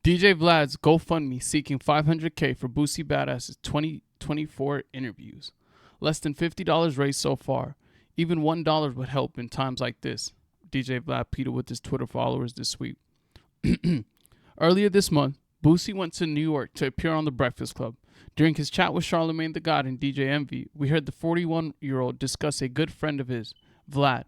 DJ Vlad's GoFundMe seeking 500K for Boosie Badass's 2024 interviews. Less than $50 raised so far. Even $1 would help in times like this. DJ Vlad Peter with his Twitter followers this week. Earlier this month, Boosie went to New York to appear on The Breakfast Club. During his chat with Charlamagne the God and DJ Envy, we heard the 41-year-old discuss a good friend of his, Vlad,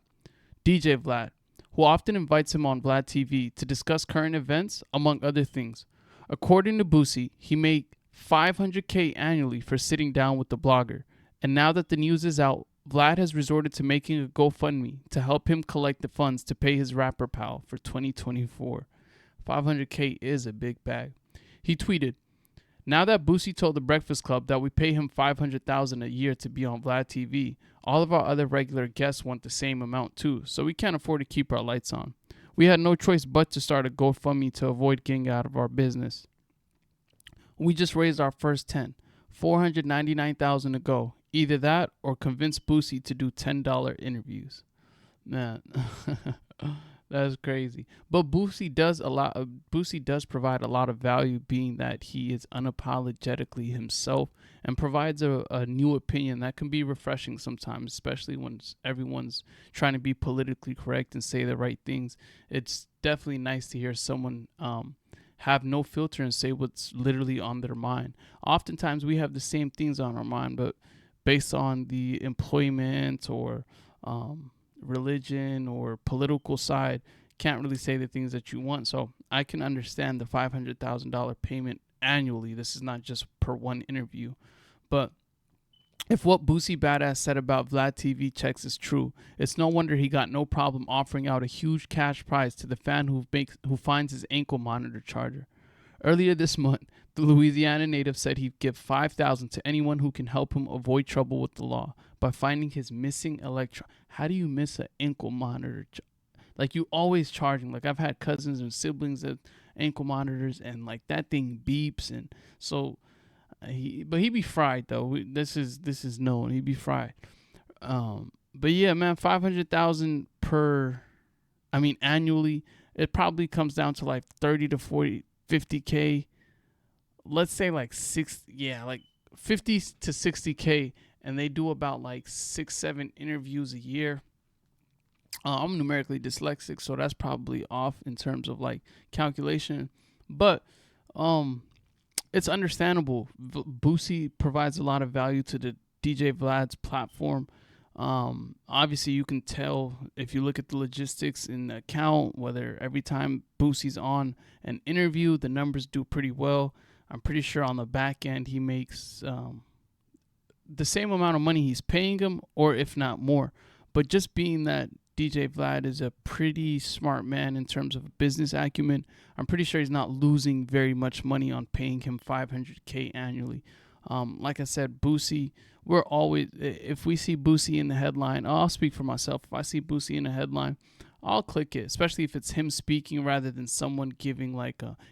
DJ Vlad, who often invites him on Vlad TV to discuss current events, among other things. According to Boosie, he made $500K annually for sitting down with the blogger. And now that the news is out, Vlad has resorted to making a GoFundMe to help him collect the funds to pay his rapper pal for 2024. 500K is a big bag. He tweeted, "Now that Boosie told The Breakfast Club that we pay him $500,000 a year to be on Vlad TV, all of our other regular guests want the same amount too, so we can't afford to keep our lights on. We had no choice but to start a GoFundMe to avoid getting out of our business. We just raised our first 10, $499,000 to go. Either that or convince Boosie to do $10 interviews." Man, that's crazy. But Boosie does provide a lot of value, being that he is unapologetically himself and provides a new opinion that can be refreshing sometimes, especially when everyone's trying to be politically correct and say the right things. It's definitely nice to hear someone have no filter and say what's literally on their mind. Oftentimes we have the same things on our mind, but based on the employment or religion or political side, can't really say the things that you want. So I can understand the $500,000 payment annually. This is not just per one interview. But if what Boosie Badass said about Vlad TV checks is true, it's no wonder he got no problem offering out a huge cash prize to the fan who finds his ankle monitor charger. Earlier this month, the Louisiana native said he'd give $5,000 to anyone who can help him avoid trouble with the law by finding his missing electron. How do you miss an ankle monitor? Like, you always charging. Like, I've had cousins and siblings that ankle monitors, and like that thing beeps, and so he be fried though. This is known. He'd be fried. But yeah, man, 500,000 annually. It probably comes down to like 30 to 40, 50K. Let's say like 50 to 60K, and they do about like 6-7 interviews a year. I'm numerically dyslexic, so that's probably off in terms of like calculation, but it's understandable. Boosie provides a lot of value to the DJ Vlad's platform. Obviously, you can tell if you look at the logistics in the account, whether every time Boosie's on an interview, the numbers do pretty well. I'm pretty sure on the back end, he makes the same amount of money he's paying him, or if not more. But just being that DJ Vlad is a pretty smart man in terms of business acumen, I'm pretty sure he's not losing very much money on paying him $500K annually. Like I said, Boosie, if we see Boosie in the headline, I'll speak for myself. If I see Boosie in the headline, I'll click it, especially if it's him speaking rather than someone giving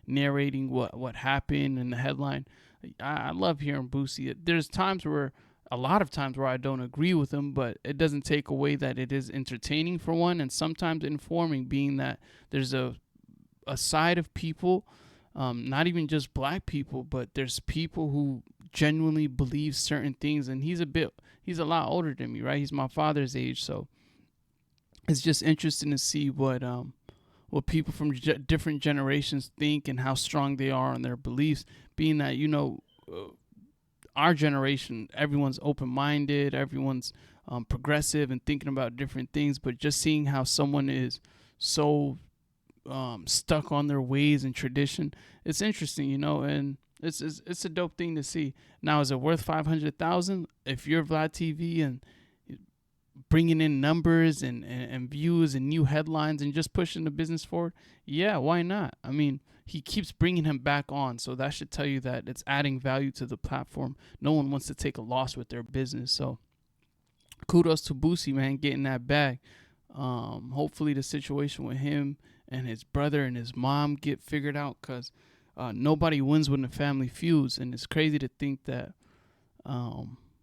narrating what happened in the headline. I love hearing Boosie. There's a lot of times where I don't agree with him, but it doesn't take away that it is entertaining for one, and sometimes informing, being that there's a side of people, not even just black people, but there's people who genuinely believe certain things, and he's a lot older than me, right? He's my father's age, so it's just interesting to see what people from different generations think and how strong they are on their beliefs, being that, our generation, everyone's open-minded, everyone's progressive and thinking about different things, but just seeing how someone is so stuck on their ways and tradition, it's interesting, and it's a dope thing to see. Now, is it worth $500,000? If you're Vlad TV and bringing in numbers and views and new headlines and just pushing the business forward, yeah, why not? I mean, he keeps bringing him back on, so that should tell you that it's adding value to the platform. No one wants to take a loss with their business, so kudos to Boosie, man, getting that bag. Hopefully the situation with him and his brother and his mom get figured out, because nobody wins when the family feuds, and it's crazy to think that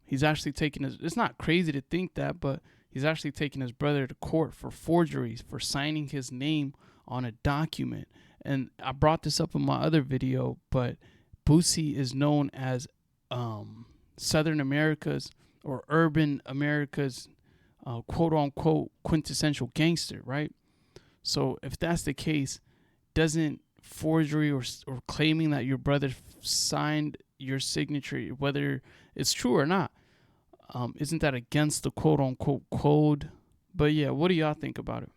he's actually taking it's not crazy to think that, but he's actually taking his brother to court for forgeries, for signing his name on a document. and I brought this up in my other video, but Boosie is known as Southern America's or urban America's quote unquote quintessential gangster, right? So if that's the case, doesn't forgery or claiming that your brother signed your signature, whether it's true or not, isn't that against the quote unquote code? But yeah, what do y'all think about it?